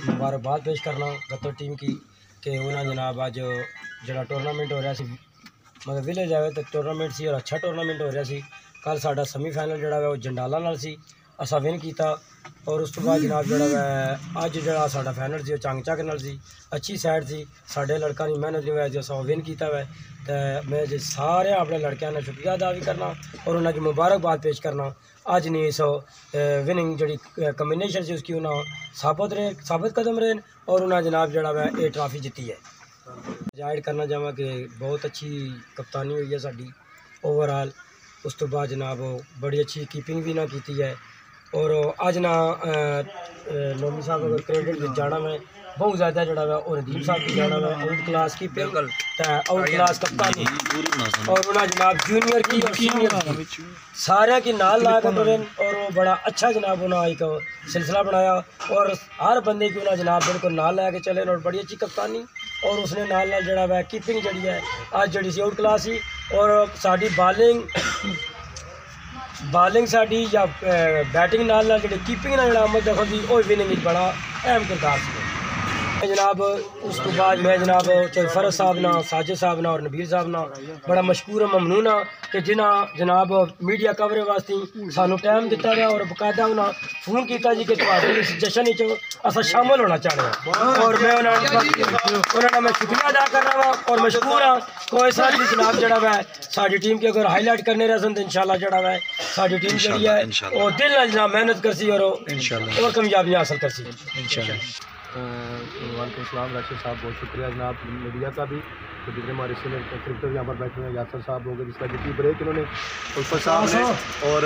मुबारकबाद पेश करना गत्तर टीम की कि उन्होंने जनाब अज जो टूरनामेंट हो रहा सी मगर विलेज आए तो टूरनामेंट सी और अच्छा टूरनामेंट हो रहा सी। कल साडा सेमीफाइनल जोड़ा वो जंडाला नाल सी, असा विन किया और उस तो बाद जनाब जोड़ा वै अज जो साडा फाइनल सी चंग चक नाल सी, अच्छी साइड सी, साडे लड़कों की मेहनत नहीं हुई जो असा विन किया वै। तो मैं जो सारे अपने लड़कों ने शुक्रिया अदा भी करना और उन्होंने मुबारकबाद पेश करना। अज नहीं सो विनिंग जी कम्बिनेशन से उसकी उन्होंने साबित कदम रहे और उन्हें जनाब जोड़ा वै ये ट्रॉफी जीती है। जाहिर करना चाहवा कि बहुत अच्छी कप्तानी हुई है साड़ी ओवरऑल। उस तो बाद जनाब बड़ी अच्छी कीपिंग भी ना की है और अज ना नोमी साहब अगर क्रेडिट जाना मैं बहुत ज़्यादा जोड़ा वा और नदीम साहब की जाना वा आउट क्लास की आउट क्लास कप्तानी और उन्हें जनाब जूनियर की और सीनियर की सारे की नाल ला कर और वो बड़ा अच्छा जनाब उन्हें एक सिलसिला बनाया और हर बंदे की उन्हें जनाब बिल्कुल नाल लैके चले और बड़ी अच्छी कप्तानी और उसने नाल नाल जड़ा वा कीपिंग जी है अज जी सी आउट क्लास ही और साड़ी बालिंग साड़ी या बैटिंग नाल जी कीपिंग ना जो अमद दखल दी वो विनिंग बड़ा अहम किरदार से जनाब। उस तो बाद मैं जनाब फरज साहब ना साजिद साहब ना और नबीर साहब ना बड़ा मशहूर ममनून हाँ कि जिन्हें जनाब मीडिया कवरेज वास्ते सानू टाइम दिता गया और बकायदा उन्हें फोन किया जी कि इस जश्न असा शामिल होना चाहते हैं और मैं उन्होंने मैं शुक्रिया अदा कर रहा हाँ और मशहूर हाँ को इस तरह की जनाब जड़ा वै साड़ी टीम की अगर हाईलाइट करने रहे तो इंशाल्लाह जड़ा वै साड़ी टीम जी है और दिल ना जनाब मेहनत करसी और कामयाबियाँ हासिल करसी इंशाल्लाह। वालेकुम सलाम राशिद साहब, बहुत शुक्रिया जनाब मीडिया का भी तो जितने हमारे सीनियर क्रिकेटर यहाँ पर बैठे हैं यासर साहब हो गए जिसका जितनी ब्रेक इन्होंने उल्फत साहब ने और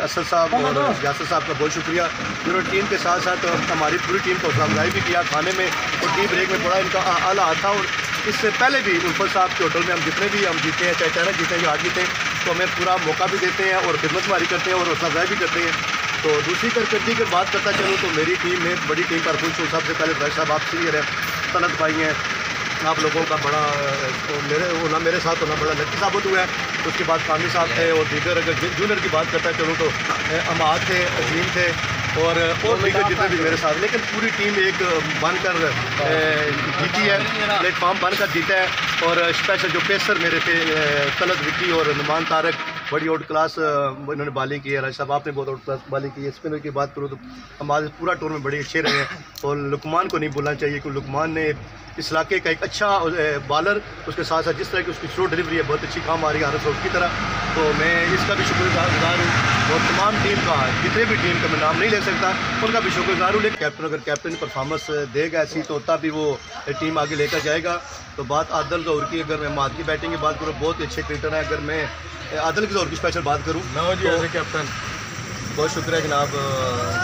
असद साहब और यासर साहब का बहुत शुक्रिया जिन्होंने टीम के साथ साथ हमारी पूरी टीम को हौसला अफजाई भी किया खाने में और टी ब्रेक में बड़ा इनका आला हाथ था। और इससे पहले भी उल्फत साहब के होटल में हम जितने भी हम जीते हैं चाहे चैनल जीते हैं या हार जीते हैं तो हमें पूरा मौका भी देते हैं और खिदमत हमारी करते हैं और हौसला अफजाई भी करते हैं। तो दूसरी कारकर्दगी की बात करता चलूँ तो मेरी टीम में बड़ी टीम पर खुश हूँ। सबसे पहले राज साहब आप सीनियर हैं, तलत भाई हैं, आप लोगों का बड़ा मेरे साथ होना बड़ा लकी साबित हुआ है। उसके बाद कामी साहब थे और दीगर अगर जूनियर की बात करता चलूँ तो अमाद थे, अजीम थे और दीगर जितने भी मेरे साथ, लेकिन पूरी टीम एक बनकर जीती है, प्लेटफॉर्म बनकर जीता है। और स्पेशल जो पेसर मेरे थे तलत विक्की और नुमान तारक बड़ी आउट क्लास इन्होंने बॉलिंग की है। राज साहब आपने बहुत आउट क्लास बॉलिंग की है। स्पिनर की बात करूँ तो हमारे पूरा टूर में बड़े अच्छे रहे हैं और लुकमान को नहीं भूलना चाहिए क्योंकि लुकमान ने इस इलाके का एक अच्छा बॉलर उसके साथ साथ जिस तरह की उसकी स्लो डिलीवरी है बहुत अच्छी काम आ रही है आरस की तरह, तो मैं इसका भी शुक्रगुजार हूँ। और तमाम टीम का जितने भी टीम का मैं नाम नहीं ले सकता उनका भी शुक्रगुजार हूँ। लेकिन कैप्टन अगर कैप्टन परफॉर्मेंस देगा ऐसी तो तभी वो टीम आगे लेकर जाएगा। तो बात आदिल ज़ोहर की, अगर मैं माद की बैटिंग की बात करूँ बहुत अच्छे क्रिकेटर हैं। अगर मैं आदिल की ज़ोहर की स्पेशल बात करूँ तो कैप्टन बहुत शुक्रिया जनाब,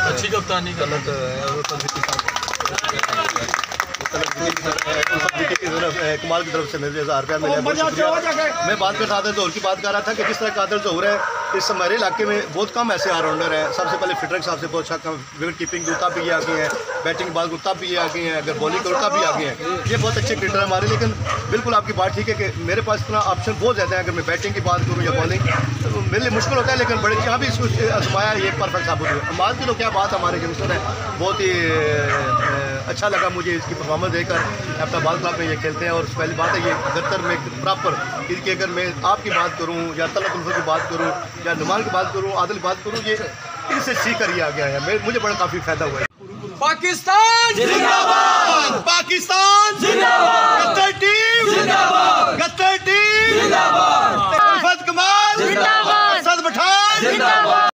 अच्छी कप्तानी कमाल की तरफ से मेरे 1000 रुपया मिले, बहुत शुक्रिया। मैं बात कर रहा था जोहर की बात कर रहा था कि जिस तरह का आदिल ज़ोहर है इस हमारे इलाके में बहुत कम ऐसे ऑलराउंडर हैं। सबसे पहले फिटरक साहब से बहुत अच्छा विकेट कीपिंग गुत्ता भी आ गए हैं, बैटिंग बाल गुत्ता भी आ गए हैं, अगर बॉलिंग गुत्ता भी आ गए हैं। ये बहुत अच्छे क्रिकेटर हैं हमारे। लेकिन बिल्कुल आपकी बात ठीक है कि मेरे पास इतना ऑप्शन बहुत ज़्यादा है। अगर मैं बैटिंग की बात करूँ या बॉलिंग तो मेरे लिए मुश्किल होता है, लेकिन बड़े यहाँ भी इसको आजमाया ये परफेक्ट साबित हुआ। अमाद की तो क्या बात हमारे यंगस्टर है, बहुत ही अच्छा लगा मुझे इसकी परफॉर्मेंस देखकर। अपना बाल क्लब में ये खेलते हैं और पहली बात है ये गत्तर में प्रॉपर क्योंकि अगर मैं आपकी बात करूँ या तलत उल्फत की बात करूँ या नुमान की बात करूँ आदिल की बात करूँ ये इनसे सीख कर ही आ गया है। मुझे बड़ा काफ़ी फायदा हुआ है। पाकिस्तान जिंदाबाद।